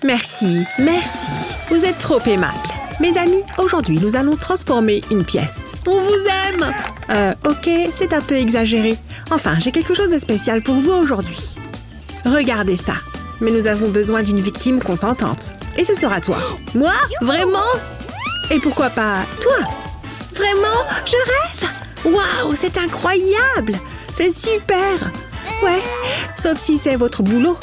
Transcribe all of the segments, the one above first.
Merci, merci. Vous êtes trop aimables. Mes amis, aujourd'hui, nous allons transformer une pièce. On vous aime! Ok, c'est un peu exagéré. Enfin, j'ai quelque chose de spécial pour vous aujourd'hui. Regardez ça. Mais nous avons besoin d'une victime consentante. Et ce sera toi. Moi? Vraiment? Et pourquoi pas toi? Vraiment? Je rêve! Waouh, c'est incroyable! C'est super! Ouais, sauf si c'est votre boulot.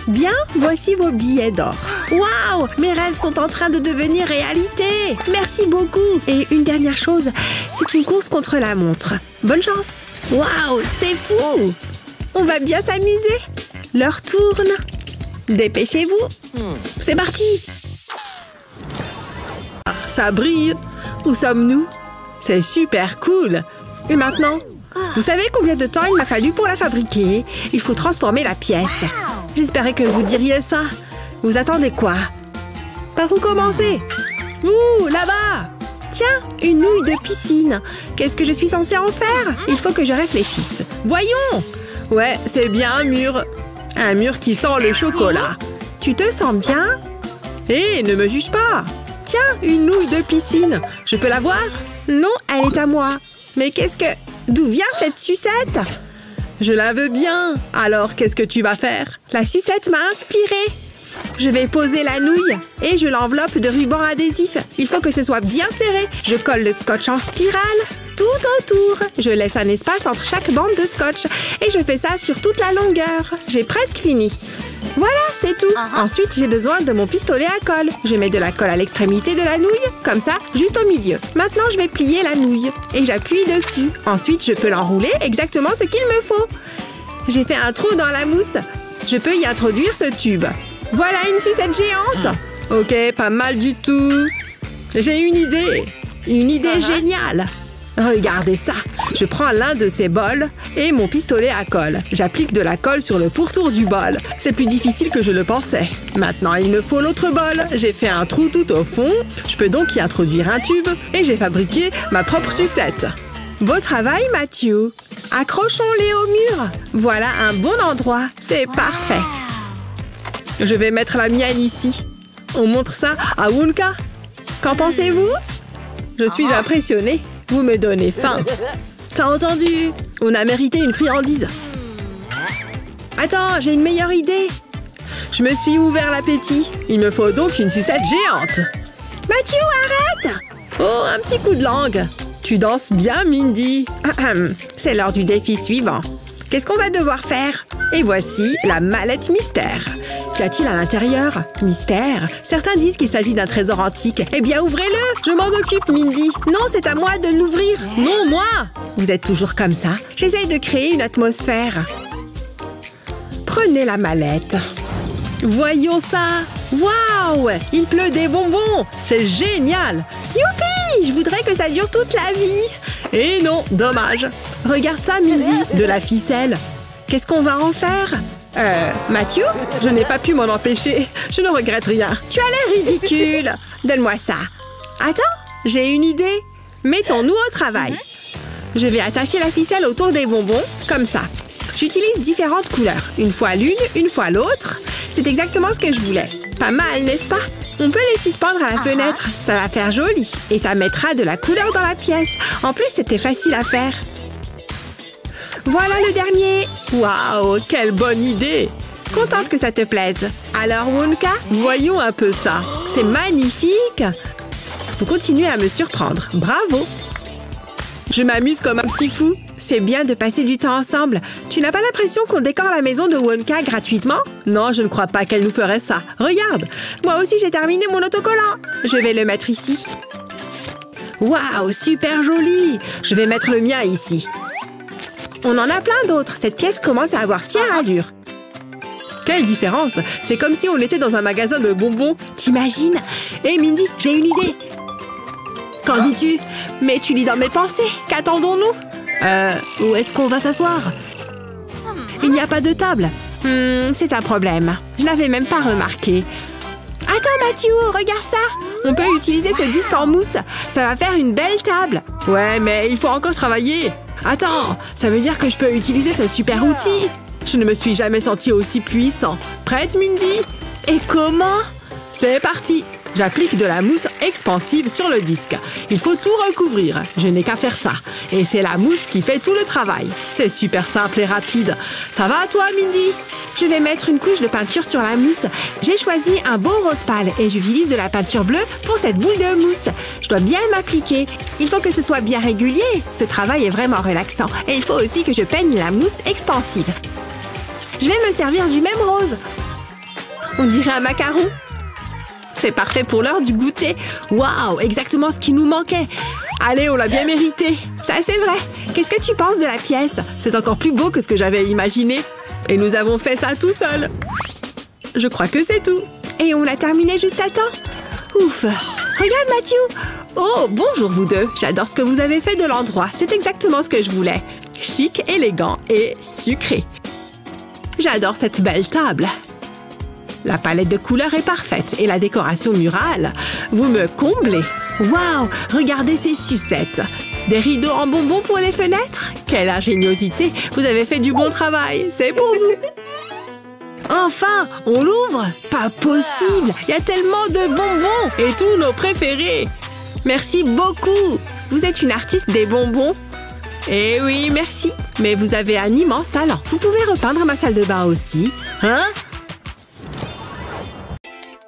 Bien, voici vos billets d'or. Waouh, mes rêves sont en train de devenir réalité. Merci beaucoup. Et une dernière chose, c'est une course contre la montre. Bonne chance. Waouh, c'est fou. On va bien s'amuser. L'heure tourne. Dépêchez-vous. C'est parti. Ça brille. Où sommes-nous? C'est super cool. Et maintenant? Vous savez combien de temps il m'a fallu pour la fabriquer? Il faut transformer la pièce. J'espérais que vous diriez ça. Vous attendez quoi? Par où commencer? Ouh, là-bas! Tiens, une nouille de piscine. Qu'est-ce que je suis censée en faire? Il faut que je réfléchisse. Voyons! Ouais, c'est bien un mur. Un mur qui sent le chocolat. Tu te sens bien? Hé, ne me juge pas! Tiens, une nouille de piscine. Je peux la voir? Non, elle est à moi. Mais qu'est-ce que... D'où vient cette sucette? Je la veux bien. Alors, qu'est-ce que tu vas faire? La sucette m'a inspirée. Je vais poser la nouille et je l'enveloppe de ruban adhésif. Il faut que ce soit bien serré. Je colle le scotch en spirale tout autour. Je laisse un espace entre chaque bande de scotch et je fais ça sur toute la longueur. J'ai presque fini. Voilà, c'est tout. Ensuite, j'ai besoin de mon pistolet à colle. Je mets de la colle à l'extrémité de la nouille, comme ça, juste au milieu. Maintenant, je vais plier la nouille et j'appuie dessus. Ensuite, je peux l'enrouler exactement ce qu'il me faut. J'ai fait un trou dans la mousse. Je peux y introduire ce tube. Voilà une sucette géante. Ok, pas mal du tout. J'ai une idée. Une idée géniale. Regardez ça. Je prends l'un de ces bols et mon pistolet à colle. J'applique de la colle sur le pourtour du bol. C'est plus difficile que je le pensais. Maintenant, il me faut l'autre bol. J'ai fait un trou tout au fond. Je peux donc y introduire un tube et j'ai fabriqué ma propre sucette. Beau travail, Matthew. Accrochons-les au mur. Voilà un bon endroit. C'est parfait. Je vais mettre la mienne ici. On montre ça à Wonka. Qu'en pensez-vous? Je suis impressionnée. Vous me donnez faim. T'as entendu? On a mérité une friandise. Attends, j'ai une meilleure idée. Je me suis ouvert l'appétit. Il me faut donc une sucette géante. Matthew, arrête! Oh, un petit coup de langue. Tu danses bien, Mindy. C'est l'heure du défi suivant. Qu'est-ce qu'on va devoir faire? Et voici la mallette mystère. Qu'y a-t-il à l'intérieur? Mystère. Certains disent qu'il s'agit d'un trésor antique. Eh bien, ouvrez-le! Je m'en occupe, Mindy. Non, c'est à moi de l'ouvrir. Non, moi! Vous êtes toujours comme ça? J'essaye de créer une atmosphère. Prenez la mallette. Voyons ça! Waouh! Il pleut des bonbons! C'est génial! Youpi! Je voudrais que ça dure toute la vie. Et non, dommage. Regarde ça, Mindy. De la ficelle. Qu'est-ce qu'on va en faire? Matthew? Je n'ai pas pu m'en empêcher. Je ne regrette rien. Tu as l'air ridicule. Donne-moi ça. Attends, j'ai une idée. Mettons-nous au travail. Je vais attacher la ficelle autour des bonbons, comme ça. J'utilise différentes couleurs. Une fois l'une, une fois l'autre. C'est exactement ce que je voulais. Pas mal, n'est-ce pas? On peut les suspendre à la fenêtre. Ça va faire joli. Et ça mettra de la couleur dans la pièce. En plus, c'était facile à faire. Voilà le dernier. Waouh, quelle bonne idée. Contente que ça te plaise. Alors, Wonka, voyons un peu ça. C'est magnifique. Vous continuez à me surprendre. Bravo. Je m'amuse comme un petit fou. C'est bien de passer du temps ensemble. Tu n'as pas l'impression qu'on décore la maison de Wonka gratuitement? Non, je ne crois pas qu'elle nous ferait ça. Regarde, moi aussi j'ai terminé mon autocollant. Je vais le mettre ici. Waouh, super joli. Je vais mettre le mien ici. On en a plein d'autres. Cette pièce commence à avoir fière allure. Quelle différence! C'est comme si on était dans un magasin de bonbons. T'imagines? Hé, Mindy, j'ai une idée. Qu'en dis-tu? Mais tu lis dans mes pensées. Qu'attendons-nous? Où est-ce qu'on va s'asseoir? Il n'y a pas de table. C'est un problème. Je n'avais même pas remarqué. Attends, Matthew, regarde ça. On peut utiliser ce disque en mousse. Ça va faire une belle table. Ouais, mais il faut encore travailler. Attends, ça veut dire que je peux utiliser ce super outil. Je ne me suis jamais sentie aussi puissant. Prête, Mindy? Et comment? C'est parti! J'applique de la mousse expansive sur le disque. Il faut tout recouvrir. Je n'ai qu'à faire ça. Et c'est la mousse qui fait tout le travail. C'est super simple et rapide. Ça va à toi, Mindy? Je vais mettre une couche de peinture sur la mousse. J'ai choisi un beau rose pâle et j'utilise de la peinture bleue pour cette boule de mousse. Je dois bien m'appliquer. Il faut que ce soit bien régulier. Ce travail est vraiment relaxant. Et il faut aussi que je peigne la mousse expansive. Je vais me servir du même rose. On dirait un macaron. C'est parfait pour l'heure du goûter. Waouh, exactement ce qui nous manquait. Allez, on l'a bien mérité. Ça, c'est vrai. Qu'est-ce que tu penses de la pièce? C'est encore plus beau que ce que j'avais imaginé. Et nous avons fait ça tout seul. Je crois que c'est tout. Et on l'a terminé juste à temps. Ouf. Regarde, Matthew. Oh, bonjour vous deux. J'adore ce que vous avez fait de l'endroit. C'est exactement ce que je voulais. Chic, élégant et sucré. J'adore cette belle table. La palette de couleurs est parfaite et la décoration murale, vous me comblez. Waouh, regardez ces sucettes. Des rideaux en bonbons pour les fenêtres. Quelle ingéniosité, vous avez fait du bon travail, c'est pour vous. Enfin, on l'ouvre. Pas possible, il y a tellement de bonbons et tous nos préférés. Merci beaucoup, vous êtes une artiste des bonbons. Eh oui, merci, mais vous avez un immense talent. Vous pouvez repeindre ma salle de bain aussi, hein?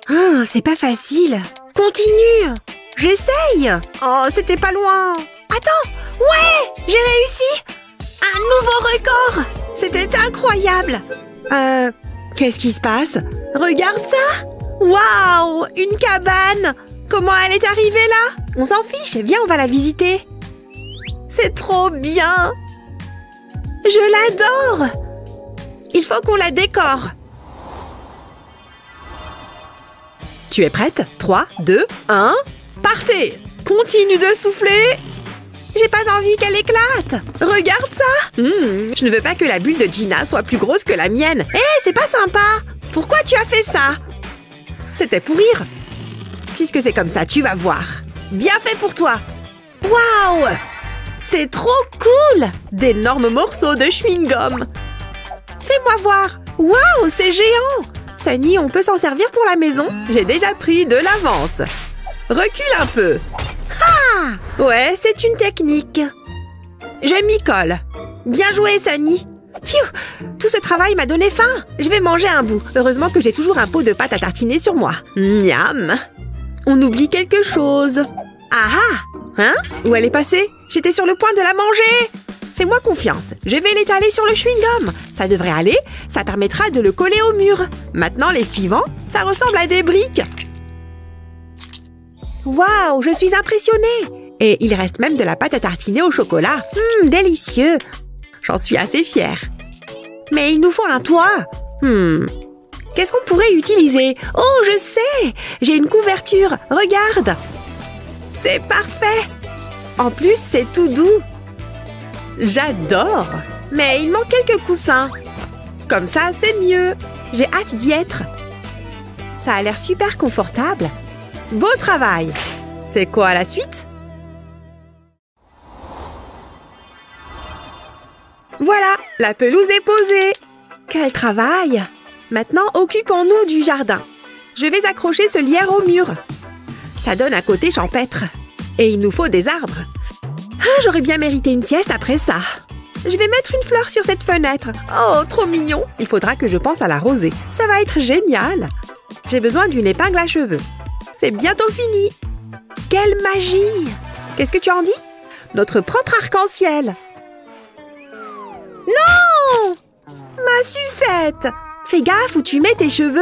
Ah, c'est pas facile. Continue. J'essaye. Oh, c'était pas loin. Attends. Ouais, j'ai réussi. Un nouveau record. C'était incroyable. Qu'est-ce qui se passe? Regarde ça. Waouh, une cabane. Comment elle est arrivée là? On s'en fiche. Viens, on va la visiter. C'est trop bien. Je l'adore. Il faut qu'on la décore. Tu es prête? 3, 2, 1... Partez! Continue de souffler! J'ai pas envie qu'elle éclate! Regarde ça! Je ne veux pas que la bulle de Gina soit plus grosse que la mienne. Hé, c'est pas sympa! Pourquoi tu as fait ça? C'était pour rire. Puisque c'est comme ça, tu vas voir. Bien fait pour toi! Waouh! C'est trop cool! D'énormes morceaux de chewing-gum! Fais-moi voir! Waouh, c'est géant! Sunny, on peut s'en servir pour la maison? J'ai déjà pris de l'avance. Recule un peu. Ah! Ouais, c'est une technique. Je m'y colle. Bien joué, Sunny. Pfiou! Tout ce travail m'a donné faim. Je vais manger un bout. Heureusement que j'ai toujours un pot de pâte à tartiner sur moi. Miam! On oublie quelque chose. Ah ah! Hein? Où elle est passée? J'étais sur le point de la manger. Fais-moi confiance, je vais l'étaler sur le chewing-gum. Ça devrait aller, ça permettra de le coller au mur. Maintenant, les suivants, ça ressemble à des briques. Waouh, je suis impressionnée. Et il reste même de la pâte à tartiner au chocolat. Délicieux. J'en suis assez fière. Mais il nous faut un toit. Qu'est-ce qu'on pourrait utiliser? Oh, je sais. J'ai une couverture, regarde. C'est parfait. En plus, c'est tout doux. J'adore! Mais il manque quelques coussins. Comme ça, c'est mieux. J'ai hâte d'y être. Ça a l'air super confortable. Beau travail! C'est quoi la suite? Voilà, la pelouse est posée. Quel travail! Maintenant, occupons-nous du jardin. Je vais accrocher ce lierre au mur. Ça donne un côté champêtre. Et il nous faut des arbres. Ah, j'aurais bien mérité une sieste après ça. Je vais mettre une fleur sur cette fenêtre. Oh, trop mignon. Il faudra que je pense à l'arroser. Ça va être génial. J'ai besoin d'une épingle à cheveux. C'est bientôt fini. Quelle magie! Qu'est-ce que tu en dis? Notre propre arc-en-ciel. Non! Ma sucette! Fais gaffe où tu mets tes cheveux.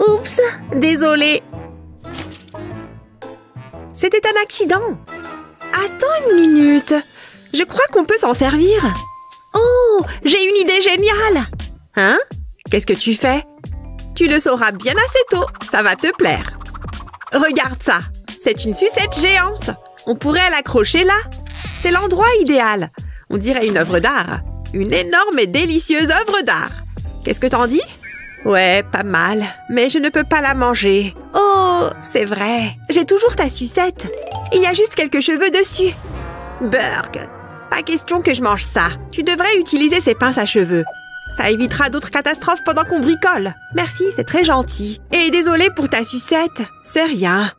Oups, désolée. C'était un accident. Attends une minute. Je crois qu'on peut s'en servir. Oh, j'ai une idée géniale. Hein? Qu'est-ce que tu fais? Tu le sauras bien assez tôt. Ça va te plaire. Regarde ça. C'est une sucette géante. On pourrait l'accrocher là. C'est l'endroit idéal. On dirait une œuvre d'art. Une énorme et délicieuse œuvre d'art. Qu'est-ce que t'en dis? Ouais, pas mal. Mais je ne peux pas la manger. Oh, c'est vrai. J'ai toujours ta sucette. Il y a juste quelques cheveux dessus. Burg, pas question que je mange ça. Tu devrais utiliser ces pinces à cheveux. Ça évitera d'autres catastrophes pendant qu'on bricole. Merci, c'est très gentil. Et désolé pour ta sucette. C'est rien.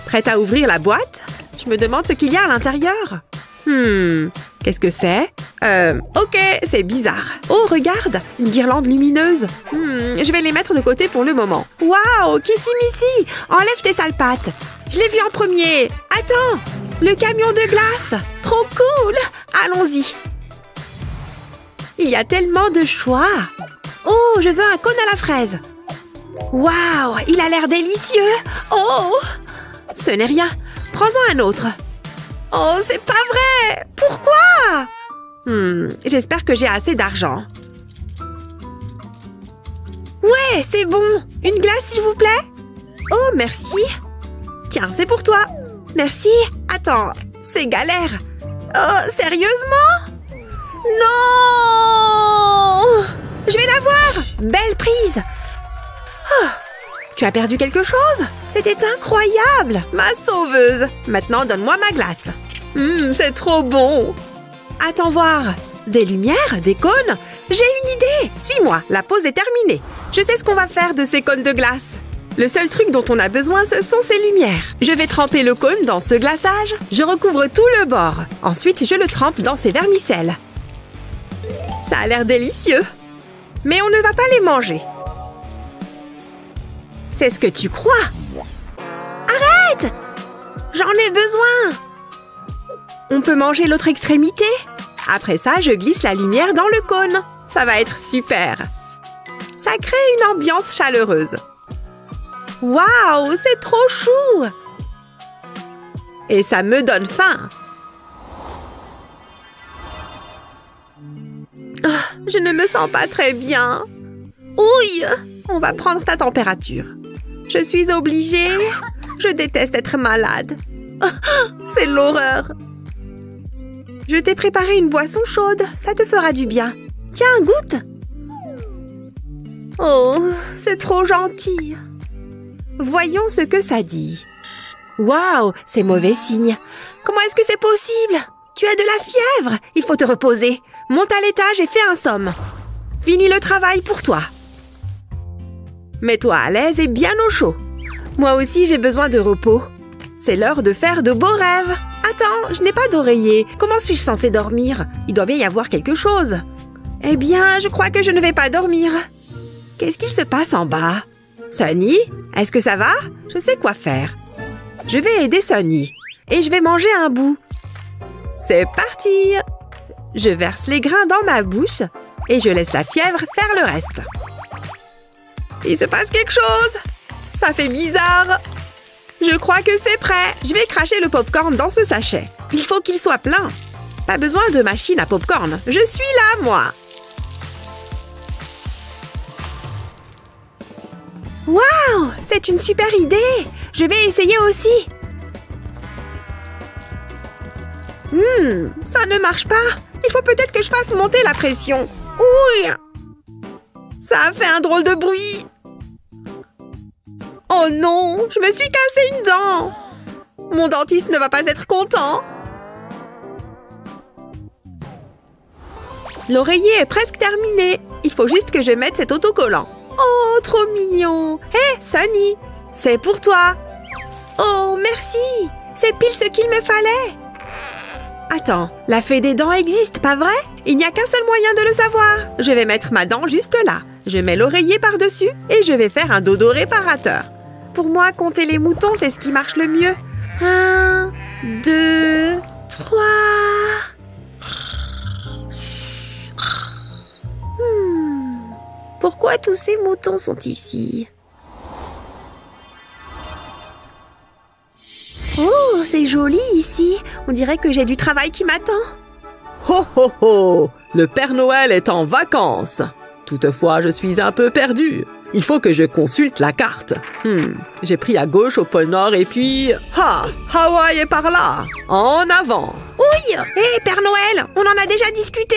Prête à ouvrir la boîte? Je me demande ce qu'il y a à l'intérieur. Qu'est-ce que c'est? Ok, c'est bizarre. Oh, regarde, une guirlande lumineuse. Je vais les mettre de côté pour le moment. Waouh, Kissimissy, enlève tes sales pattes. Je l'ai vu en premier. Attends, le camion de glace. Trop cool. Allons-y. Il y a tellement de choix. Oh, je veux un cône à la fraise. Waouh, il a l'air délicieux. Oh, ce n'est rien. Prends-en un autre. Oh, c'est pas vrai! Pourquoi? J'espère que j'ai assez d'argent. Ouais, c'est bon. Une glace, s'il vous plaît? Oh, merci. Tiens, c'est pour toi. Merci. Attends, c'est galère. Oh, sérieusement? Non! Je vais l'avoir! Belle prise. Oh, tu as perdu quelque chose? C'était incroyable! Ma sauveuse! Maintenant, donne-moi ma glace. C'est trop bon! Attends voir. Des lumières? Des cônes? J'ai une idée! Suis-moi, la pause est terminée. Je sais ce qu'on va faire de ces cônes de glace. Le seul truc dont on a besoin, ce sont ces lumières. Je vais tremper le cône dans ce glaçage. Je recouvre tout le bord. Ensuite, je le trempe dans ces vermicelles. Ça a l'air délicieux. Mais on ne va pas les manger. C'est ce que tu crois? Arrête! J'en ai besoin! On peut manger l'autre extrémité? Après ça, je glisse la lumière dans le cône. Ça va être super. Ça crée une ambiance chaleureuse. Waouh, c'est trop chou! Et ça me donne faim. Oh, je ne me sens pas très bien. Ouille! On va prendre ta température. Je suis obligée. Je déteste être malade. C'est l'horreur. Je t'ai préparé une boisson chaude. Ça te fera du bien. Tiens, goûte. Oh, c'est trop gentil. Voyons ce que ça dit. Waouh, c'est mauvais signe. Comment est-ce que c'est possible? Tu as de la fièvre. Il faut te reposer. Monte à l'étage et fais un somme. Finis le travail pour toi. Mets-toi à l'aise et bien au chaud. Moi aussi, j'ai besoin de repos. C'est l'heure de faire de beaux rêves. Attends, je n'ai pas d'oreiller. Comment suis-je censée dormir? Il doit bien y avoir quelque chose. Eh bien, je crois que je ne vais pas dormir. Qu'est-ce qu'il se passe en bas? Sunny, est-ce que ça va? Je sais quoi faire. Je vais aider Sunny. Et je vais manger un bout. C'est parti! Je verse les grains dans ma bouche. Et je laisse la fièvre faire le reste. Il se passe quelque chose! Ça fait bizarre! Je crois que c'est prêt. Je vais cracher le popcorn dans ce sachet. Il faut qu'il soit plein. Pas besoin de machine à popcorn. Je suis là, moi. Waouh! C'est une super idée. Je vais essayer aussi. Ça ne marche pas. Il faut peut-être que je fasse monter la pression. Ouille! Ça a fait un drôle de bruit. Oh non, je me suis cassé une dent. Mon dentiste ne va pas être content. L'oreiller est presque terminé. Il faut juste que je mette cet autocollant. Oh, trop mignon. Hé, Sunny, c'est pour toi. Oh, merci. C'est pile ce qu'il me fallait. Attends, la fée des dents existe, pas vrai? Il n'y a qu'un seul moyen de le savoir. Je vais mettre ma dent juste là. Je mets l'oreiller par-dessus et je vais faire un dodo réparateur. Pour moi, compter les moutons, c'est ce qui marche le mieux. 1, 2, 3... Pourquoi tous ces moutons sont ici? Oh, c'est joli ici. On dirait que j'ai du travail qui m'attend. Ho ho ho! Le Père Noël est en vacances. Toutefois, je suis un peu perdue. Il faut que je consulte la carte. J'ai pris à gauche au pôle Nord et puis... Ah! Hawaï est par là! En avant! Oui! Hé, Père Noël, on en a déjà discuté!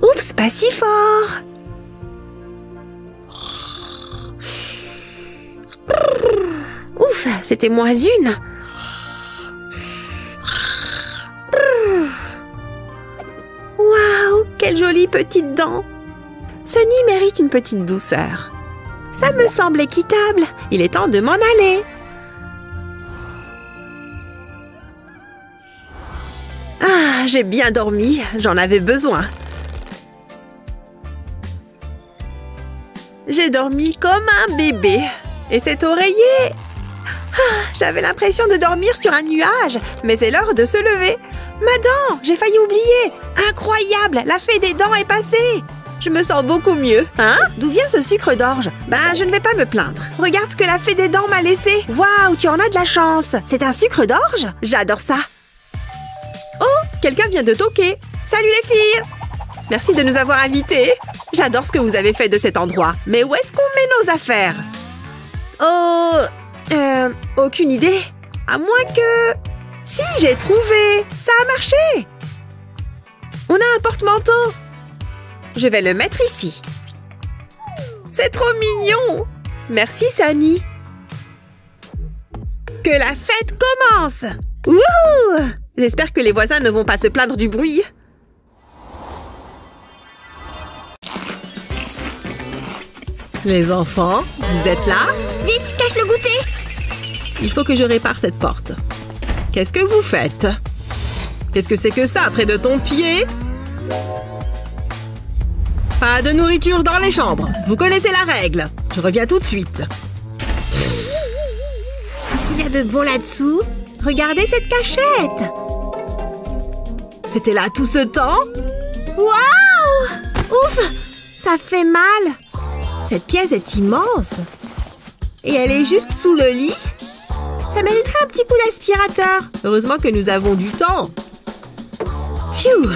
Oups, pas si fort! Ouf, c'était moins une! petites dents. Sunny mérite une petite douceur. Ça me semble équitable. Il est temps de m'en aller. Ah, j'ai bien dormi. J'en avais besoin. J'ai dormi comme un bébé. Et cet oreiller... Ah, j'avais l'impression de dormir sur un nuage. Mais c'est l'heure de se lever. Ma dent, j'ai failli oublier. Incroyable, la fée des dents est passée. Je me sens beaucoup mieux. Hein? D'où vient ce sucre d'orge? Ben, je ne vais pas me plaindre. Regarde ce que la fée des dents m'a laissé. Waouh, tu en as de la chance. C'est un sucre d'orge? J'adore ça. Oh, quelqu'un vient de toquer. Salut les filles. Merci de nous avoir invités. J'adore ce que vous avez fait de cet endroit. Mais où est-ce qu'on met nos affaires? Oh, aucune idée. À moins que... Si, j'ai trouvé. Ça a marché. On a un porte-manteau. Je vais le mettre ici. C'est trop mignon. Merci, Sunny. Que la fête commence. Wouhou! J'espère que les voisins ne vont pas se plaindre du bruit. Les enfants, vous êtes là? Vite, cache le goûter. Il faut que je répare cette porte. Qu'est-ce que vous faites? Qu'est-ce que c'est que ça près de ton pied? Pas de nourriture dans les chambres. Vous connaissez la règle. Je reviens tout de suite. Qu'est-ce qu'il y a de bon là-dessous? Regardez cette cachette. C'était là tout ce temps? Waouh! Ouf! Ça fait mal. Cette pièce est immense. Et elle est juste sous le lit? Ça mériterait un petit coup d'aspirateur. Heureusement que nous avons du temps. Phew!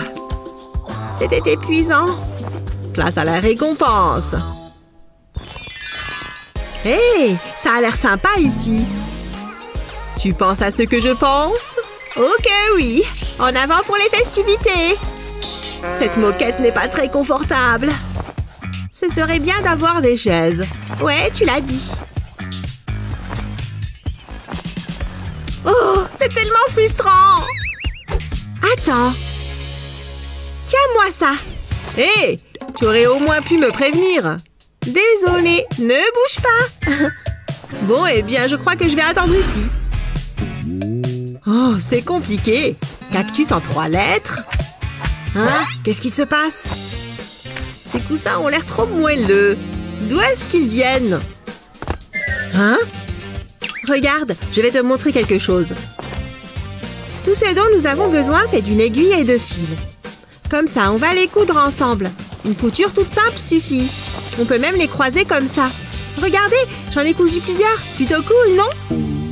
C'était épuisant. Place à la récompense. Hé! Ça a l'air sympa ici. Tu penses à ce que je pense? Ok, oui. En avant pour les festivités. Cette moquette n'est pas très confortable. Ce serait bien d'avoir des chaises. Ouais, tu l'as dit. Oh, c'est tellement frustrant. Attends. Tiens-moi ça. Hé, tu aurais au moins pu me prévenir. Désolée, ne bouge pas. Bon, eh bien, je crois que je vais attendre ici. Oh, c'est compliqué. Cactus en 3 lettres. Hein? Qu'est-ce qui se passe? Ces coussins ont l'air trop moelleux. D'où est-ce qu'ils viennent? Hein? Regarde, je vais te montrer quelque chose. Tout ce dont nous avons besoin, c'est d'une aiguille et de fil. Comme ça, on va les coudre ensemble. Une couture toute simple suffit. On peut même les croiser comme ça. Regardez, j'en ai cousu plusieurs. Plutôt cool, non?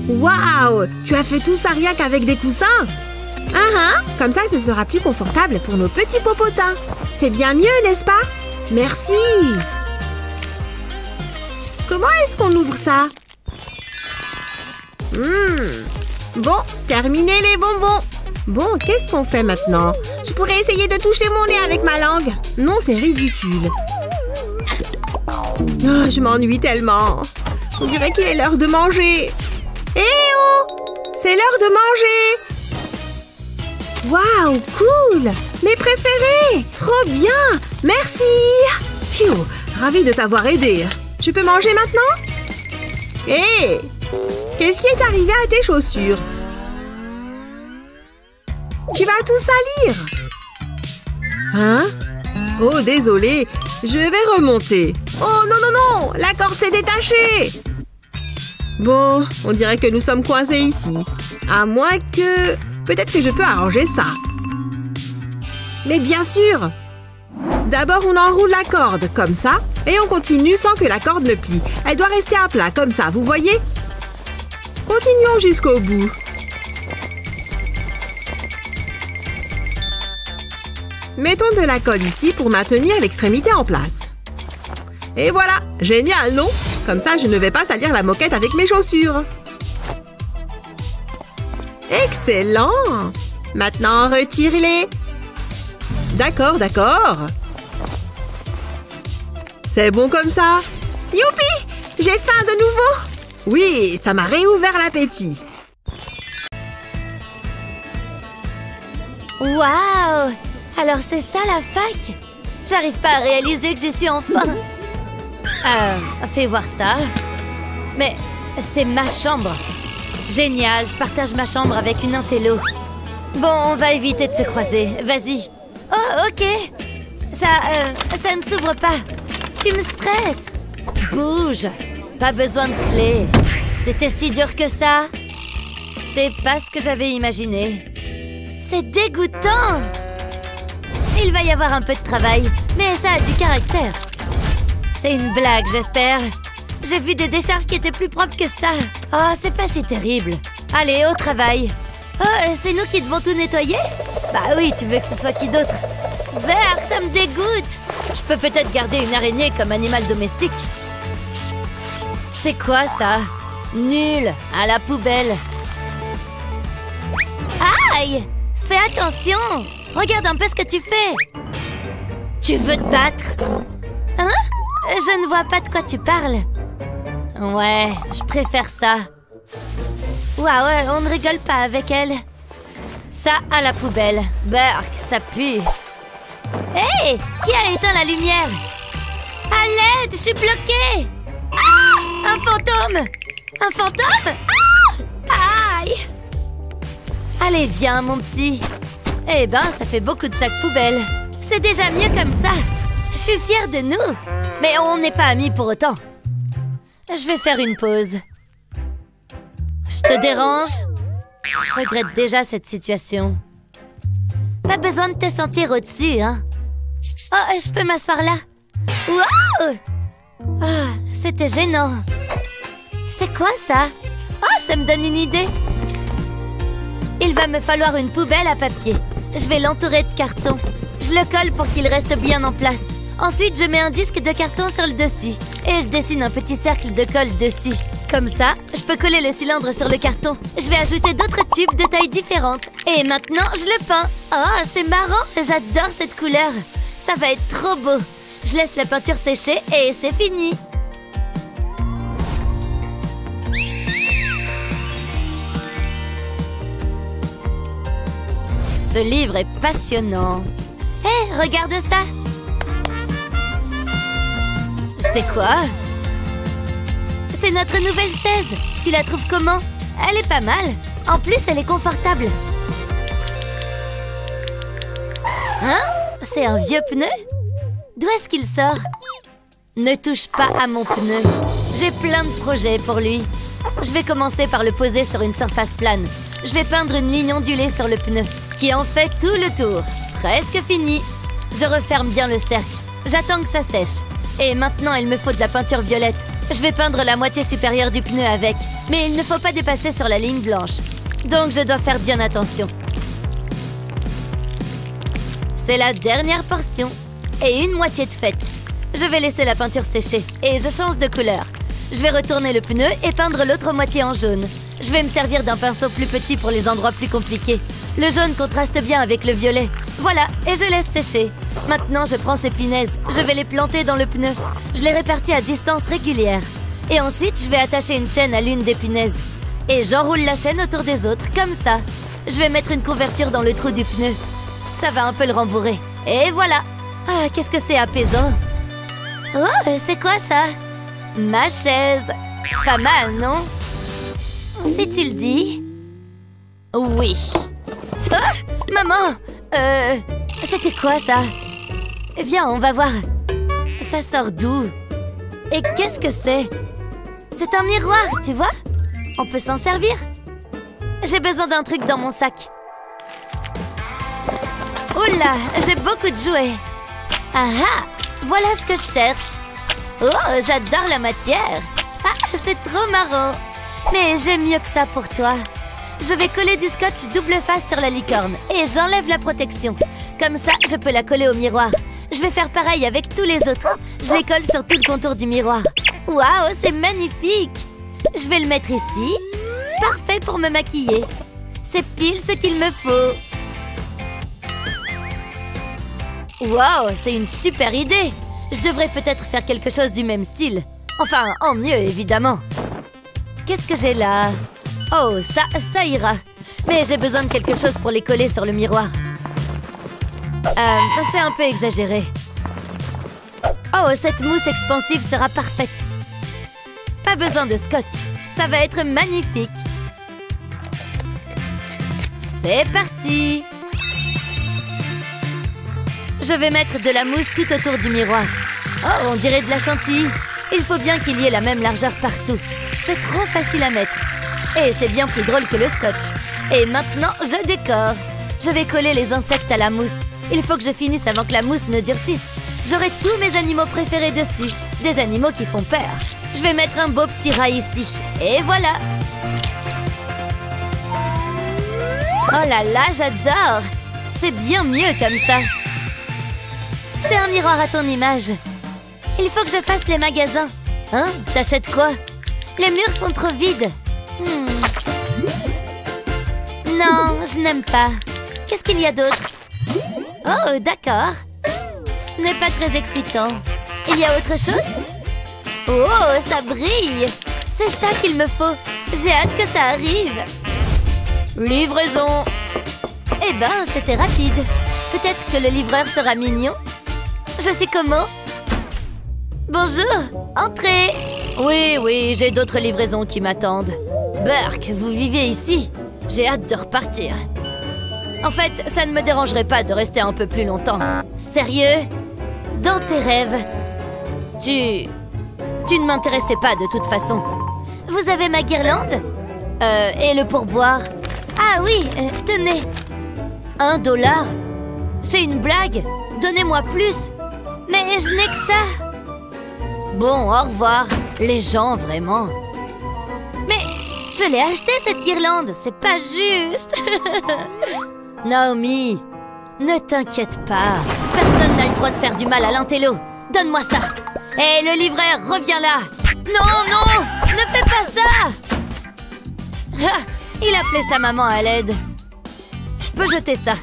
Waouh! Tu as fait tout ça rien qu'avec des coussins? Comme ça, ce sera plus confortable pour nos petits popotins. C'est bien mieux, n'est-ce pas? Merci! Comment est-ce qu'on ouvre ça? Bon, terminé les bonbons. Bon, qu'est-ce qu'on fait maintenant? Je pourrais essayer de toucher mon nez avec ma langue. Non, c'est ridicule. Oh, je m'ennuie tellement. On dirait qu'il est l'heure de manger. Eh oh! C'est l'heure de manger! Waouh, cool! Mes préférés! Trop bien! Merci! Phew, ravie de t'avoir aidé. Je peux manger maintenant? Hé! Qu'est-ce qui est arrivé à tes chaussures? Tu vas tout salir! Hein? Oh, désolé. Je vais remonter. Oh non, non, non! La corde s'est détachée! Bon, on dirait que nous sommes coincés ici. À moins que... Peut-être que je peux arranger ça. Mais bien sûr! D'abord, on enroule la corde, comme ça. Et on continue sans que la corde ne plie. Elle doit rester à plat, comme ça, vous voyez? Continuons jusqu'au bout. Mettons de la colle ici pour maintenir l'extrémité en place. Et voilà! Génial, non? Comme ça, je ne vais pas salir la moquette avec mes chaussures. Excellent! Maintenant, retire-les. D'accord, d'accord. C'est bon comme ça? Youpi! J'ai faim de nouveau! Oui, ça m'a réouvert l'appétit. Waouh! Alors c'est ça la fac? J'arrive pas à réaliser que j'y suis enfin. Fais voir ça. Mais c'est ma chambre. Génial, je partage ma chambre avec une intello. Bon, on va éviter de se croiser. Vas-y. Oh, ok. Ça ne s'ouvre pas. Tu me stresses. Bouge. Pas besoin de clé. C'était si dur que ça. C'est pas ce que j'avais imaginé. C'est dégoûtant. Il va y avoir un peu de travail, mais ça a du caractère. C'est une blague, j'espère. J'ai vu des décharges qui étaient plus propres que ça. Oh, c'est pas si terrible. Allez, au travail. Oh, c'est nous qui devons tout nettoyer? Bah oui, tu veux que ce soit qui d'autre? Berk, ça me dégoûte. Je peux peut-être garder une araignée comme animal domestique. C'est quoi ça? Nul, à la poubelle. Aïe! Fais attention! Regarde un peu ce que tu fais. Tu veux te battre? Hein? Je ne vois pas de quoi tu parles. Ouais, je préfère ça. Waouh, on ne rigole pas avec elle. Ça à la poubelle. Berk, ça pue. Hé! Qui a éteint la lumière? À l'aide, je suis bloquée! Ah! Un fantôme! Un fantôme? Ah! Aïe! Allez, viens, mon petit. Eh ben, ça fait beaucoup de sacs poubelles. C'est déjà mieux comme ça. Je suis fière de nous. Mais on n'est pas amis pour autant. Je vais faire une pause. Je te dérange? Je regrette déjà cette situation. T'as besoin de te sentir au-dessus, hein? Oh, je peux m'asseoir là? Wow! Ah, c'était gênant. C'est quoi ça? Oh, ça me donne une idée. Il va me falloir une poubelle à papier. Je vais l'entourer de carton. Je le colle pour qu'il reste bien en place. Ensuite, je mets un disque de carton sur le dessus. Et je dessine un petit cercle de colle dessus. Comme ça, je peux coller le cylindre sur le carton. Je vais ajouter d'autres tubes de tailles différentes. Et maintenant, je le peins. Oh, c'est marrant. J'adore cette couleur. Ça va être trop beau. Je laisse la peinture sécher et c'est fini. Ce livre est passionnant. Hé, regarde ça. C'est quoi? C'est notre nouvelle chaise. Tu la trouves comment? Elle est pas mal. En plus, elle est confortable. Hein? C'est un vieux pneu? D'où est-ce qu'il sort? Ne touche pas à mon pneu. J'ai plein de projets pour lui. Je vais commencer par le poser sur une surface plane. Je vais peindre une ligne ondulée sur le pneu, qui en fait tout le tour. Presque fini. Je referme bien le cercle. J'attends que ça sèche. Et maintenant, il me faut de la peinture violette. Je vais peindre la moitié supérieure du pneu avec. Mais il ne faut pas dépasser sur la ligne blanche. Donc, je dois faire bien attention. C'est la dernière portion. Et une moitié de faite. Je vais laisser la peinture sécher. Et je change de couleur. Je vais retourner le pneu et peindre l'autre moitié en jaune. Je vais me servir d'un pinceau plus petit pour les endroits plus compliqués. Le jaune contraste bien avec le violet. Voilà, et je laisse sécher. Maintenant, je prends ces punaises. Je vais les planter dans le pneu. Je les répartis à distance régulière. Et ensuite, je vais attacher une chaîne à l'une des punaises. Et j'enroule la chaîne autour des autres, comme ça. Je vais mettre une couverture dans le trou du pneu. Ça va un peu le rembourrer. Et voilà. Ah, qu'est-ce que c'est apaisant. Oh, c'est quoi ça? Ma chaise. Pas mal, non? Si tu le dis. Oui. Ah, maman! C'était quoi ça? Viens, on va voir. Ça sort d'où? Et qu'est-ce que c'est? C'est un miroir, tu vois? On peut s'en servir. J'ai besoin d'un truc dans mon sac. Oula, j'ai beaucoup de jouets. Ah ah! Voilà ce que je cherche. Oh, j'adore la matière. Ah, c'est trop marrant. Mais j'ai mieux que ça pour toi. Je vais coller du scotch double face sur la licorne et j'enlève la protection. Comme ça, je peux la coller au miroir. Je vais faire pareil avec tous les autres. Je les colle sur tout le contour du miroir. Waouh, c'est magnifique! Je vais le mettre ici. Parfait pour me maquiller. C'est pile ce qu'il me faut. Waouh, c'est une super idée! Je devrais peut-être faire quelque chose du même style. Enfin, en mieux, évidemment. Qu'est-ce que j'ai là? Oh, ça ira. Mais j'ai besoin de quelque chose pour les coller sur le miroir. C'est un peu exagéré. Oh, cette mousse expansive sera parfaite. Pas besoin de scotch. Ça va être magnifique. C'est parti. Je vais mettre de la mousse tout autour du miroir. Oh, on dirait de la chantilly. Il faut bien qu'il y ait la même largeur partout. C'est trop facile à mettre. Et c'est bien plus drôle que le scotch. Et maintenant, je décore. Je vais coller les insectes à la mousse. Il faut que je finisse avant que la mousse ne durcisse. J'aurai tous mes animaux préférés dessus. Des animaux qui font peur. Je vais mettre un beau petit rat ici. Et voilà. Oh là là, j'adore. C'est bien mieux comme ça. C'est un miroir à ton image. Il faut que je fasse les magasins. Hein? T'achètes quoi? Les murs sont trop vides. Non, je n'aime pas. Qu'est-ce qu'il y a d'autre? Oh, d'accord. Ce n'est pas très excitant. Il y a autre chose? Oh, ça brille. C'est ça qu'il me faut. J'ai hâte que ça arrive. Livraison. Eh ben, c'était rapide. Peut-être que le livreur sera mignon. Je sais comment. Bonjour, entrez. Oui, j'ai d'autres livraisons qui m'attendent. Burke, vous vivez ici? J'ai hâte de repartir. En fait, ça ne me dérangerait pas de rester un peu plus longtemps. Sérieux? Dans tes rêves? Tu ne m'intéressais pas de toute façon. Vous avez ma guirlande? Et le pourboire? Ah oui, tenez. $1? C'est une blague? Donnez-moi plus. Mais je n'ai que ça. Bon, au revoir. Les gens, vraiment. Mais je l'ai acheté, cette guirlande. C'est pas juste. Naomi, ne t'inquiète pas. Personne n'a le droit de faire du mal à l'intello. Donne-moi ça. Hé, le livreur, reviens là. Non, ne fais pas ça. Ah, il appelait sa maman à l'aide. Je peux jeter ça.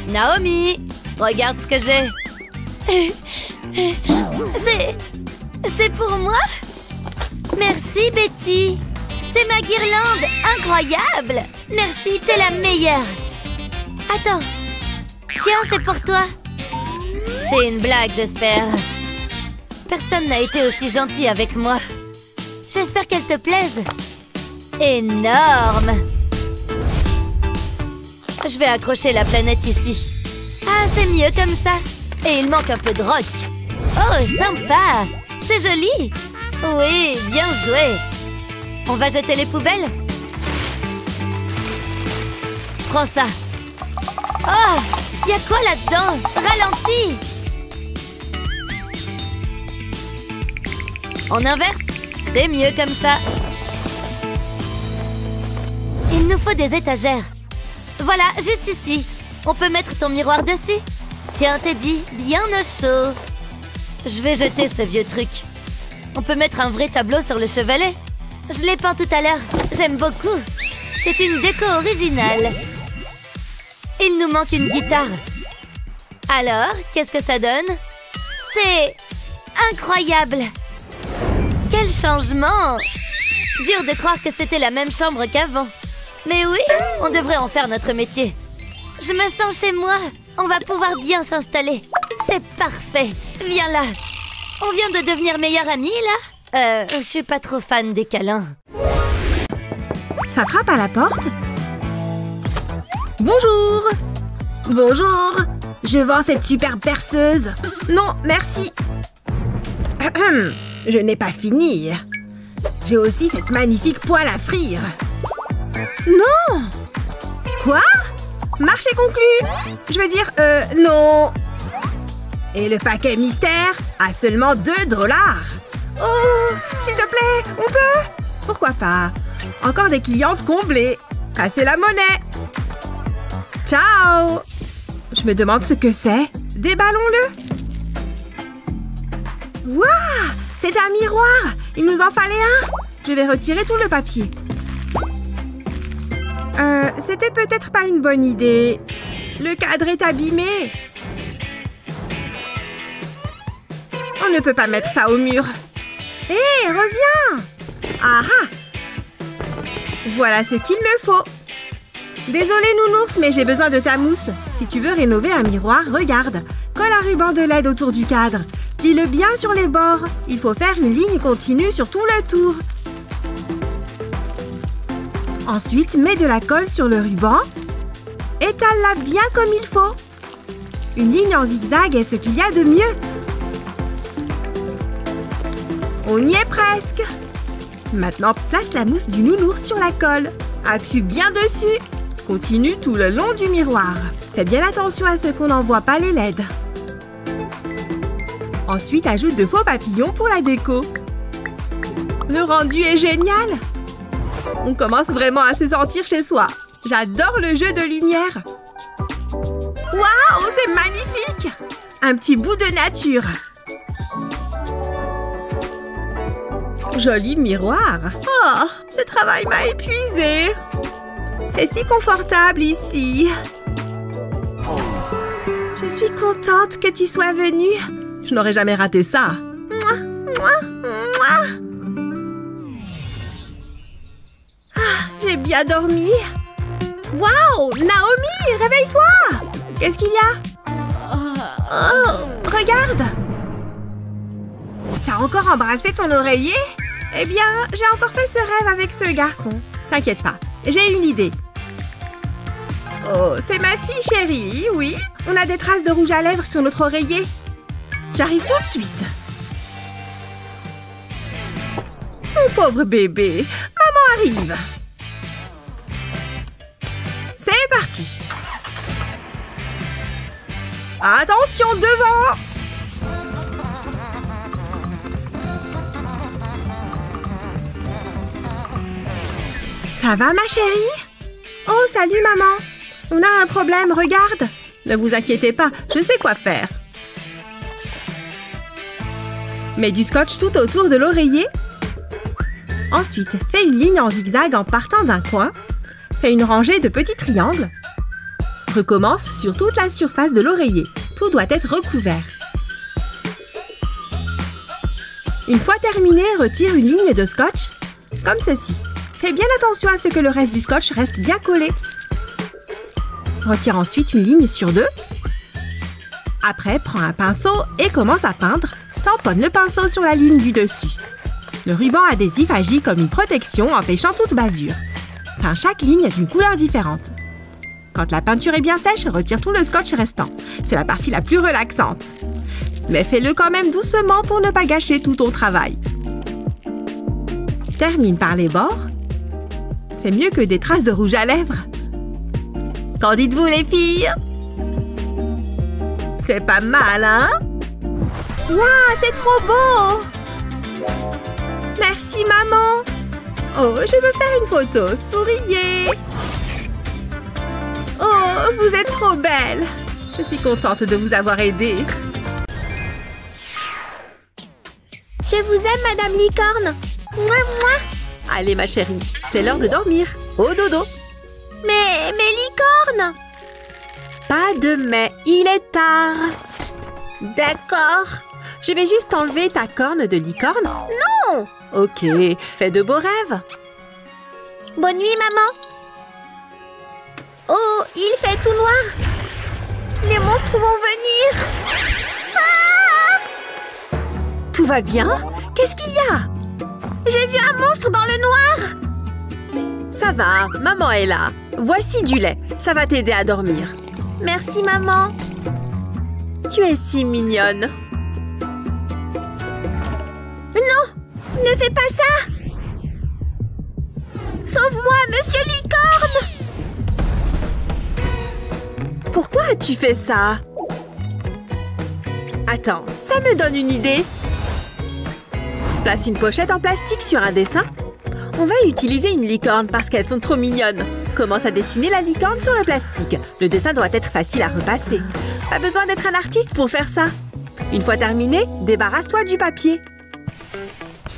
Naomi, regarde ce que j'ai. C'est pour moi? Merci, Betty. C'est ma guirlande. Incroyable. Merci, t'es la meilleure. Attends. Tiens, c'est pour toi. C'est une blague, j'espère. Personne n'a été aussi gentil avec moi. J'espère qu'elle te plaise. Énorme. Je vais accrocher la planète ici. Ah, c'est mieux comme ça. Et il manque un peu de rock. Oh, sympa. C'est joli. Oui, bien joué. On va jeter les poubelles? Prends ça. Oh, il y a quoi là-dedans? Ralentis. On inverse? C'est mieux comme ça. Il nous faut des étagères. Voilà, juste ici. On peut mettre ton miroir dessus. Tiens, Teddy, bien au chaud. Je vais jeter ce vieux truc. On peut mettre un vrai tableau sur le chevalet. Je l'ai peint tout à l'heure. J'aime beaucoup. C'est une déco originale. Il nous manque une guitare. Alors, qu'est-ce que ça donne? C'est incroyable. Quel changement! Dur de croire que c'était la même chambre qu'avant. Mais oui, on devrait en faire notre métier. Je me sens chez moi. On va pouvoir bien s'installer. C'est parfait. Viens là. On vient de devenir meilleurs amis, là? Je suis pas trop fan des câlins. Ça frappe à la porte? Bonjour! Bonjour! Je vends cette super perceuse. Non, merci. Je n'ai pas fini. J'ai aussi cette magnifique poêle à frire. Non! Quoi? Marché conclu! Je veux dire, non. Et le paquet mystère a seulement $2. Oh, s'il te plaît, on peut? Pourquoi pas? Encore des clientes comblées. Passez la monnaie. Ciao! Je me demande ce que c'est. Déballons-le. Waouh! C'est un miroir! Il nous en fallait un! Je vais retirer tout le papier. C'était peut-être pas une bonne idée. Le cadre est abîmé. On ne peut pas mettre ça au mur. Hé, reviens! Ah ah! Voilà ce qu'il me faut. Désolée, nounours, mais j'ai besoin de ta mousse. Si tu veux rénover un miroir, regarde. Colle un ruban de LED autour du cadre. Plie-le bien sur les bords. Il faut faire une ligne continue sur tout le tour. Ensuite, mets de la colle sur le ruban. Étale-la bien comme il faut. Une ligne en zigzag est ce qu'il y a de mieux. On y est presque. Maintenant, place la mousse du nounours sur la colle. Appuie bien dessus. Continue tout le long du miroir. Fais bien attention à ce qu'on n'envoie pas les LED. Ensuite, ajoute de faux papillons pour la déco. Le rendu est génial. On commence vraiment à se sentir chez soi. J'adore le jeu de lumière. Waouh, c'est magnifique! Un petit bout de nature. Joli miroir. Oh, ce travail m'a épuisée. C'est si confortable ici. Je suis contente que tu sois venue. Je n'aurais jamais raté ça. Mouah, mouah, mouah. Ah, j'ai bien dormi. Waouh, Naomi, réveille-toi! Qu'est-ce qu'il y a? Oh, regarde! T'as encore embrassé ton oreiller? Eh bien, j'ai encore fait ce rêve avec ce garçon. T'inquiète pas, j'ai une idée. Oh, c'est ma fille chérie, oui. On a des traces de rouge à lèvres sur notre oreiller. J'arrive tout de suite. Mon pauvre bébé, maman arrive. C'est parti. Attention devant. Ça va ma chérie? Oh, salut maman. On a un problème, regarde. Ne vous inquiétez pas, je sais quoi faire. Mets du scotch tout autour de l'oreiller. Ensuite, fais une ligne en zigzag en partant d'un coin. Fais une rangée de petits triangles. Recommence sur toute la surface de l'oreiller. Tout doit être recouvert. Une fois terminé, retire une ligne de scotch, comme ceci. Fais bien attention à ce que le reste du scotch reste bien collé. Retire ensuite une ligne sur deux. Après, prends un pinceau et commence à peindre. Tamponne le pinceau sur la ligne du dessus. Le ruban adhésif agit comme une protection empêchant toute bavure. Peins chaque ligne d'une couleur différente. Quand la peinture est bien sèche, retire tout le scotch restant. C'est la partie la plus relaxante. Mais fais-le quand même doucement pour ne pas gâcher tout ton travail. Termine par les bords. C'est mieux que des traces de rouge à lèvres. Qu'en dites-vous les filles? C'est pas mal, hein? Waouh, c'est trop beau! Merci maman! Oh, je veux faire une photo. Souriez! Oh, vous êtes trop belle! Je suis contente de vous avoir aidé. Je vous aime, Madame Licorne. Mouah, mouah. Allez ma chérie, c'est l'heure de dormir. Au dodo! Mais Licorne! Pas de mais, il est tard. D'accord. Je vais juste enlever ta corne de licorne. Non! Ok, fais de beaux rêves. Bonne nuit, maman. Oh, il fait tout noir. Les monstres vont venir. Ah! Tout va bien? Qu'est-ce qu'il y a? J'ai vu un monstre dans le noir. Ça va, maman est là. Voici du lait, ça va t'aider à dormir. Merci, maman. Tu es si mignonne. Non, ne fais pas ça. Sauve-moi, Monsieur Licorne. Pourquoi as-tu fait ça? Attends, ça me donne une idée. Place une pochette en plastique sur un dessin. On va utiliser une licorne parce qu'elles sont trop mignonnes. Commence à dessiner la licorne sur le plastique. Le dessin doit être facile à repasser. Pas besoin d'être un artiste pour faire ça. Une fois terminé, débarrasse-toi du papier.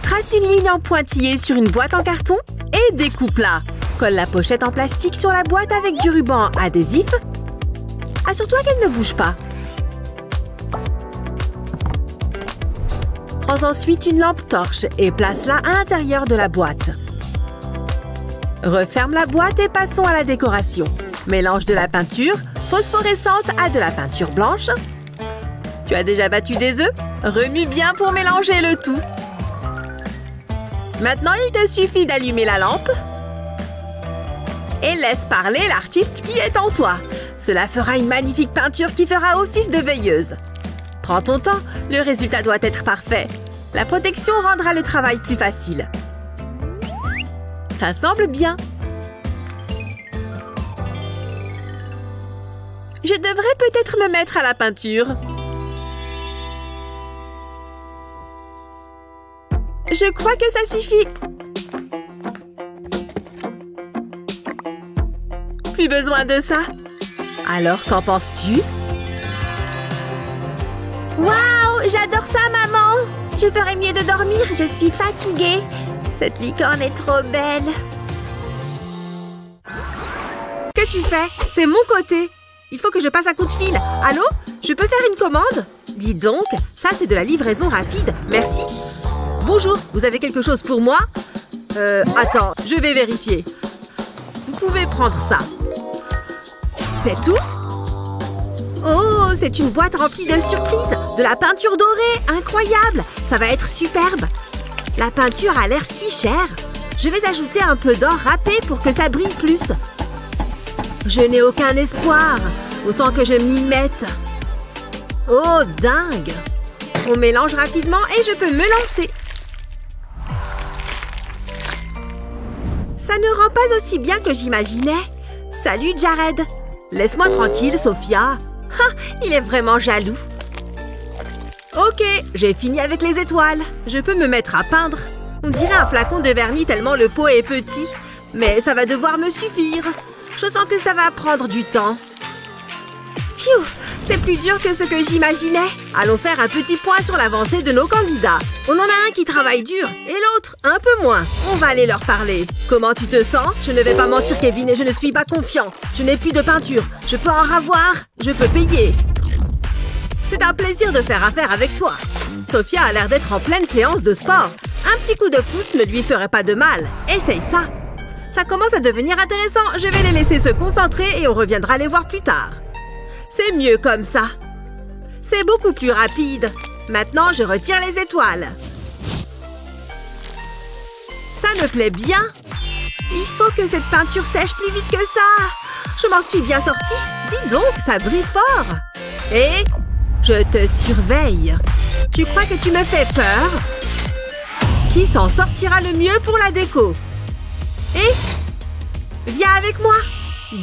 Trace une ligne en pointillé sur une boîte en carton et découpe-la. Colle la pochette en plastique sur la boîte avec du ruban adhésif. Assure-toi qu'elle ne bouge pas. Prends ensuite une lampe torche et place-la à l'intérieur de la boîte. Referme la boîte et passons à la décoration. Mélange de la peinture phosphorescente à de la peinture blanche. Tu as déjà battu des œufs? Remue bien pour mélanger le tout. Maintenant, il te suffit d'allumer la lampe. Et laisse parler l'artiste qui est en toi. Cela fera une magnifique peinture qui fera office de veilleuse. Prends ton temps, le résultat doit être parfait. La protection rendra le travail plus facile. Ça semble bien. Je devrais peut-être me mettre à la peinture. Je crois que ça suffit. Plus besoin de ça. Alors, qu'en penses-tu? Waouh, j'adore ça, maman! Je ferais mieux de dormir, je suis fatiguée. Cette licorne est trop belle. Que tu fais? C'est mon côté. Il faut que je passe un coup de fil. Allô? Je peux faire une commande? Dis donc, ça c'est de la livraison rapide. Merci. Bonjour, vous avez quelque chose pour moi? Attends, je vais vérifier. Vous pouvez prendre ça. C'est tout? Oh, c'est une boîte remplie de surprises. De la peinture dorée, incroyable. Ça va être superbe. La peinture a l'air si chère. Je vais ajouter un peu d'or râpé pour que ça brille plus. Je n'ai aucun espoir. Autant que je m'y mette. Oh, dingue. On mélange rapidement et je peux me lancer. Ça ne rend pas aussi bien que j'imaginais. Salut, Jared. Laisse-moi tranquille, Sophia. Ah, il est vraiment jaloux. Ok, j'ai fini avec les étoiles. Je peux me mettre à peindre. On dirait un flacon de vernis tellement le pot est petit. Mais ça va devoir me suffire. Je sens que ça va prendre du temps. Pfiou, c'est plus dur que ce que j'imaginais. Allons faire un petit point sur l'avancée de nos candidats. On en a un qui travaille dur et l'autre un peu moins. On va aller leur parler. Comment tu te sens? Je ne vais pas mentir, Kevin, et je ne suis pas confiant. Je n'ai plus de peinture. Je peux en ravoir. Je peux payer. C'est un plaisir de faire affaire avec toi. Sophia a l'air d'être en pleine séance de sport. Un petit coup de pouce ne lui ferait pas de mal. Essaye ça. Ça commence à devenir intéressant. Je vais les laisser se concentrer et on reviendra les voir plus tard. C'est mieux comme ça. C'est beaucoup plus rapide. Maintenant, je retire les étoiles. Ça me plaît bien. Il faut que cette peinture sèche plus vite que ça. Je m'en suis bien sortie. Dis donc, ça brille fort. Et je te surveille. Tu crois que tu me fais peur? Qui s'en sortira le mieux pour la déco? Et viens avec moi.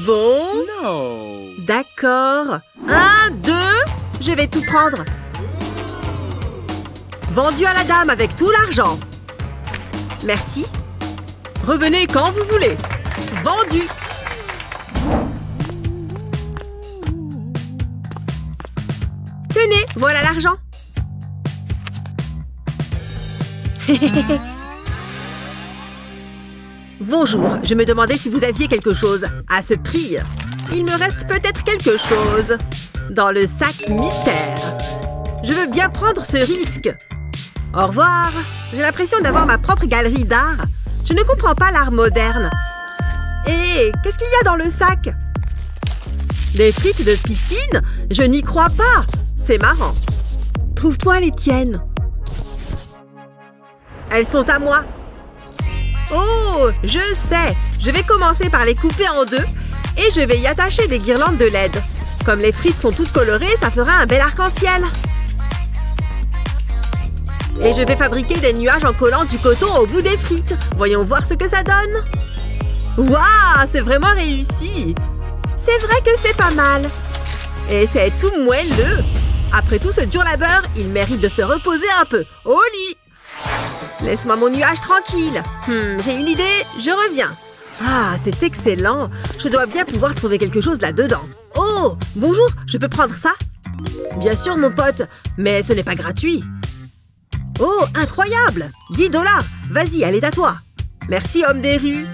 Bon. No. D'accord. 1, 2. Je vais tout prendre. Vendu à la dame avec tout l'argent. Merci. Revenez quand vous voulez. Vendu. Tenez, voilà l'argent. Bonjour, je me demandais si vous aviez quelque chose. À ce prix, il me reste peut-être quelque chose. Dans le sac mystère. Je veux bien prendre ce risque. Au revoir. J'ai l'impression d'avoir ma propre galerie d'art. Je ne comprends pas l'art moderne. Et qu'est-ce qu'il y a dans le sac? Des frites de piscine? Je n'y crois pas. C'est marrant. Trouve-toi les tiennes. Elles sont à moi. Oh, je sais. Je vais commencer par les couper en deux et je vais y attacher des guirlandes de LED. Comme les frites sont toutes colorées, ça fera un bel arc-en-ciel. Et je vais fabriquer des nuages en collant du coton au bout des frites. Voyons voir ce que ça donne. Waouh, c'est vraiment réussi. C'est vrai que c'est pas mal. Et c'est tout moelleux. Après tout ce dur labeur, il mérite de se reposer un peu. Au lit. Laisse-moi mon nuage tranquille. J'ai une idée, je reviens. Ah, c'est excellent. Je dois bien pouvoir trouver quelque chose là-dedans. Oh, bonjour, je peux prendre ça? Bien sûr, mon pote, mais ce n'est pas gratuit. Oh, incroyable! 10 $. Vas-y, elle est à toi. Merci, homme des rues.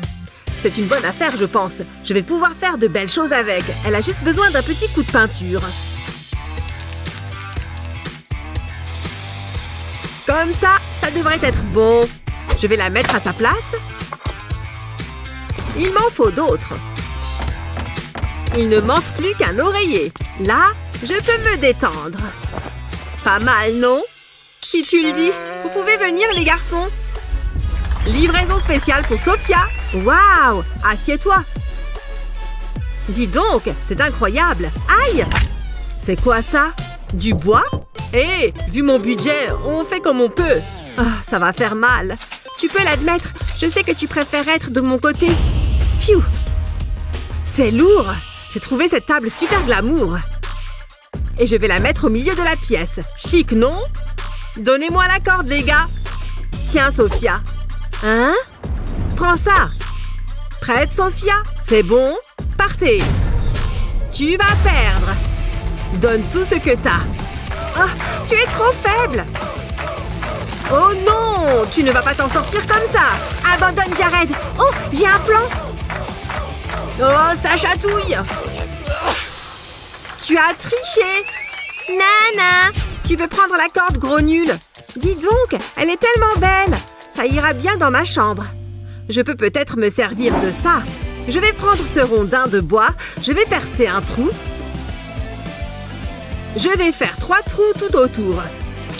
C'est une bonne affaire, je pense. Je vais pouvoir faire de belles choses avec. Elle a juste besoin d'un petit coup de peinture. Comme ça, ça devrait être bon. Je vais la mettre à sa place. Il m'en faut d'autres. Il ne manque plus qu'un oreiller. Là, je peux me détendre. Pas mal, non? Si tu le dis. Vous pouvez venir, les garçons. Livraison spéciale pour Sophia. Waouh! Assieds-toi. Dis donc, c'est incroyable. Aïe! C'est quoi ça? Du bois? Hé, vu mon budget, on fait comme on peut. Ah, ça va faire mal. Tu peux l'admettre. Je sais que tu préfères être de mon côté. Pfiou! C'est lourd. J'ai trouvé cette table super glamour. Et je vais la mettre au milieu de la pièce. Chic, non? Donnez-moi la corde, les gars. Tiens, Sophia. Hein? Prends ça. Prête, Sophia? C'est bon? Partez. Tu vas perdre. Donne tout ce que t'as. Oh, tu es trop faible. Oh non, tu ne vas pas t'en sortir comme ça. Abandonne, Jared. Oh, j'ai un plan. Oh, ça chatouille. Tu as triché. Nana, tu peux prendre la corde, gros nul. Dis donc, elle est tellement belle. Ça ira bien dans ma chambre. Je peux peut-être me servir de ça. Je vais prendre ce rondin de bois. Je vais percer un trou. Je vais faire 3 trous tout autour.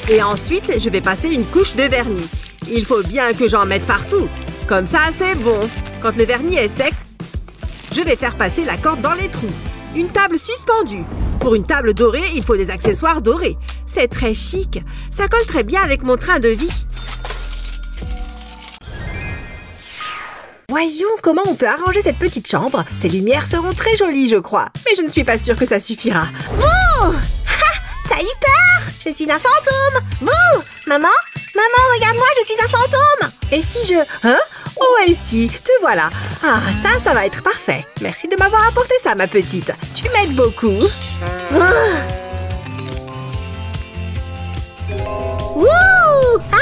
Et ensuite, je vais passer une couche de vernis. Il faut bien que j'en mette partout. Comme ça, c'est bon. Quand le vernis est sec, je vais faire passer la corde dans les trous. Une table suspendue. Pour une table dorée, il faut des accessoires dorés. C'est très chic. Ça colle très bien avec mon train de vie. Voyons comment on peut arranger cette petite chambre. Ces lumières seront très jolies, je crois. Mais je ne suis pas sûre que ça suffira. Bouh! Ha! T'as eu peur? Je suis un fantôme. Bouh! Maman? Maman, regarde-moi, je suis un fantôme. Et si je... Hein? Oh, et si? Te voilà. Ah, ça va être parfait. Merci de m'avoir apporté ça, ma petite. Tu m'aides beaucoup. Wouh! Ah!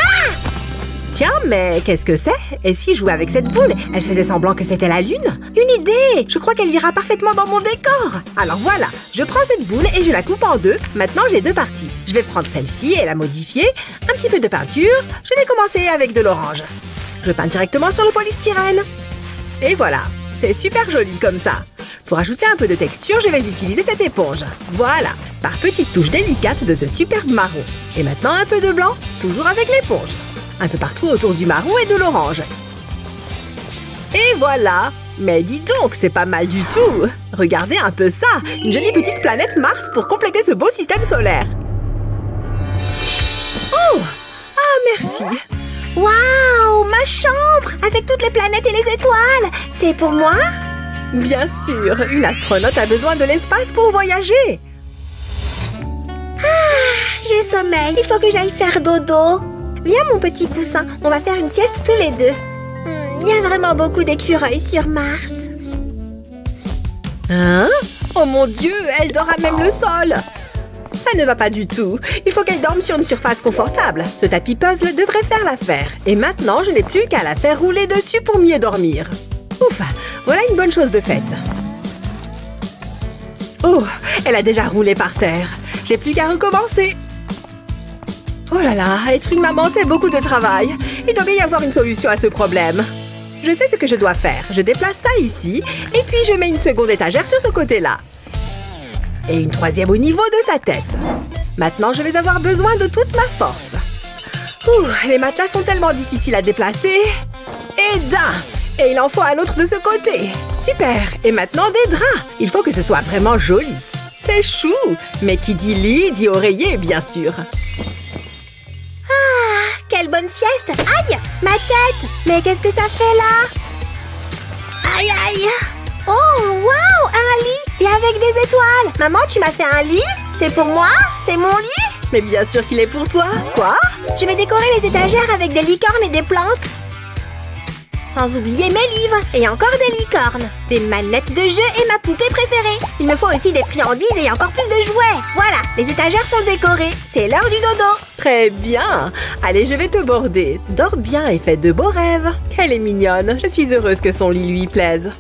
Tiens, mais qu'est-ce que c'est? Et si je jouais avec cette boule? Elle faisait semblant que c'était la lune? Une idée! Je crois qu'elle ira parfaitement dans mon décor. Alors voilà, je prends cette boule et je la coupe en deux. Maintenant, j'ai 2 parties. Je vais prendre celle-ci et la modifier. Un petit peu de peinture. Je vais commencer avec de l'orange. Je peins directement sur le polystyrène. Et voilà, c'est super joli comme ça. Pour ajouter un peu de texture, je vais utiliser cette éponge. Voilà, par petites touches délicates de ce superbe marron. Et maintenant un peu de blanc, toujours avec l'éponge. Un peu partout autour du marron et de l'orange. Et voilà! Mais dis donc, c'est pas mal du tout! Regardez un peu ça! Une jolie petite planète Mars pour compléter ce beau système solaire. Oh! Ah, merci! Waouh! Ma chambre! Avec toutes les planètes et les étoiles! C'est pour moi? Bien sûr! Une astronaute a besoin de l'espace pour voyager! Ah! J'ai sommeil! Il faut que j'aille faire dodo! Viens, mon petit poussin, on va faire une sieste tous les deux. Il y a vraiment beaucoup d'écureuils sur Mars. Hein? Oh mon Dieu, elle dort à même le sol. Ça ne va pas du tout. Il faut qu'elle dorme sur une surface confortable. Ce tapis puzzle devrait faire l'affaire. Et maintenant, je n'ai plus qu'à la faire rouler dessus pour mieux dormir. Ouf, voilà une bonne chose de faite. Oh, elle a déjà roulé par terre. J'ai plus qu'à recommencer. Oh là là, être une maman, c'est beaucoup de travail. Il doit bien y avoir une solution à ce problème. Je sais ce que je dois faire. Je déplace ça ici, et puis je mets une seconde étagère sur ce côté-là. Et une troisième au niveau de sa tête. Maintenant, je vais avoir besoin de toute ma force. Ouh, les matelas sont tellement difficiles à déplacer. Et d'un! Et il en faut un autre de ce côté. Super! Et maintenant, des draps. Il faut que ce soit vraiment joli. C'est chou! Mais qui dit lit, dit oreiller, bien sûr. Quelle bonne sieste! Aïe! Ma tête! Mais qu'est-ce que ça fait là? Aïe aïe! Oh, waouh! Un lit! Et avec des étoiles! Maman, tu m'as fait un lit? C'est pour moi? C'est mon lit? Mais bien sûr qu'il est pour toi! Quoi? Je vais décorer les étagères avec des licornes et des plantes! Sans oublier mes livres! Et encore des licornes! Des manettes de jeu et ma poupée préférée! Il me faut aussi des friandises et encore plus de jouets! Voilà! Les étagères sont décorées! C'est l'heure du dodo! Très bien! Allez, je vais te border. Dors bien et fais de beaux rêves. Elle est mignonne. Je suis heureuse que son lit lui plaise.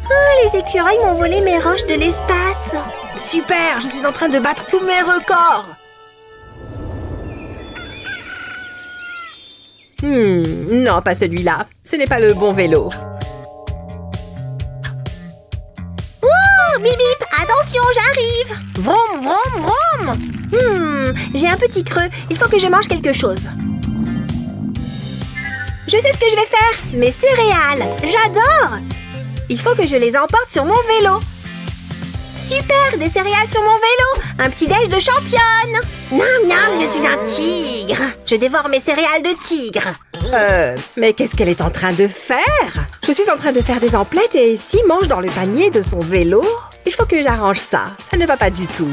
Oh, les écureuils m'ont volé mes roches de l'espace. Super! Je suis en train de battre tous mes records. Non, pas celui-là. Ce n'est pas le bon vélo. Ouh, bip bip! Attention! Attention, j'arrive. Vroom, vroom, vroom. J'ai un petit creux. Il faut que je mange quelque chose. Je sais ce que je vais faire. Mes céréales. J'adore. Il faut que je les emporte sur mon vélo. Super, des céréales sur mon vélo. Un petit déj de championne. Miam, miam, je suis un tigre. Je dévore mes céréales de tigre. Mais qu'est-ce qu'elle est en train de faire? Je suis en train de faire des emplettes et Essie mange dans le panier de son vélo. Il faut que j'arrange ça. Ça ne va pas du tout.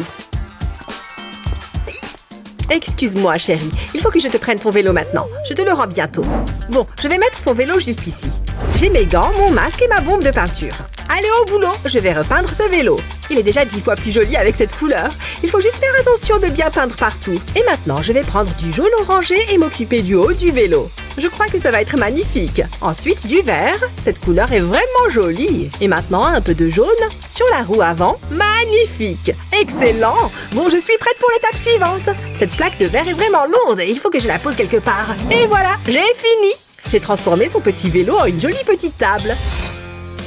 Excuse-moi, chérie. Il faut que je te prenne ton vélo maintenant. Je te le rends bientôt. Bon, je vais mettre son vélo juste ici. J'ai mes gants, mon masque et ma bombe de peinture. Allez au boulot, je vais repeindre ce vélo. Il est déjà 10 fois plus joli avec cette couleur. Il faut juste faire attention de bien peindre partout. Et maintenant, je vais prendre du jaune orangé et m'occuper du haut du vélo. Je crois que ça va être magnifique. Ensuite, du vert. Cette couleur est vraiment jolie. Et maintenant, un peu de jaune sur la roue avant. Magnifique! Excellent! Bon, je suis prête pour l'étape suivante. Cette plaque de verre est vraiment lourde et il faut que je la pose quelque part. Et voilà, j'ai fini! J'ai transformé son petit vélo en une jolie petite table.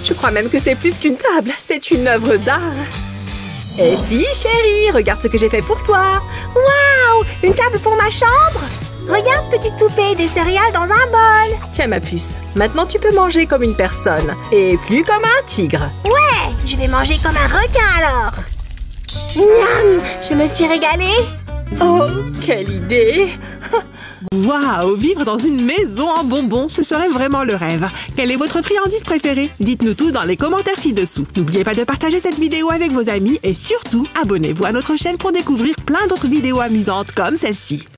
Je crois même que c'est plus qu'une table, c'est une œuvre d'art. Et si, chérie, regarde ce que j'ai fait pour toi. Waouh! Une table pour ma chambre? Regarde, petite poupée, des céréales dans un bol. Tiens, ma puce, maintenant tu peux manger comme une personne et plus comme un tigre. Ouais, je vais manger comme un requin alors. Miam, je me suis régalée. Oh, quelle idée! Waouh, vivre dans une maison en bonbons, ce serait vraiment le rêve. Quelle est votre friandise préférée? Dites-nous tout dans les commentaires ci-dessous. N'oubliez pas de partager cette vidéo avec vos amis et surtout, abonnez-vous à notre chaîne pour découvrir plein d'autres vidéos amusantes comme celle-ci.